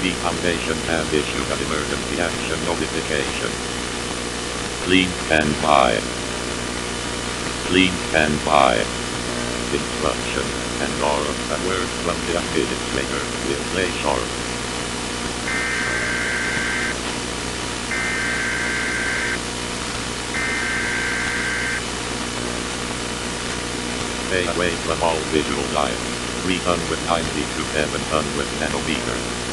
The Foundation has issued an emergency action notification. Please stand by. Please stand by. Instruction and all of the words from the administrator will play short. Stay away from all visual light. Return with 90 to 700 nanometers.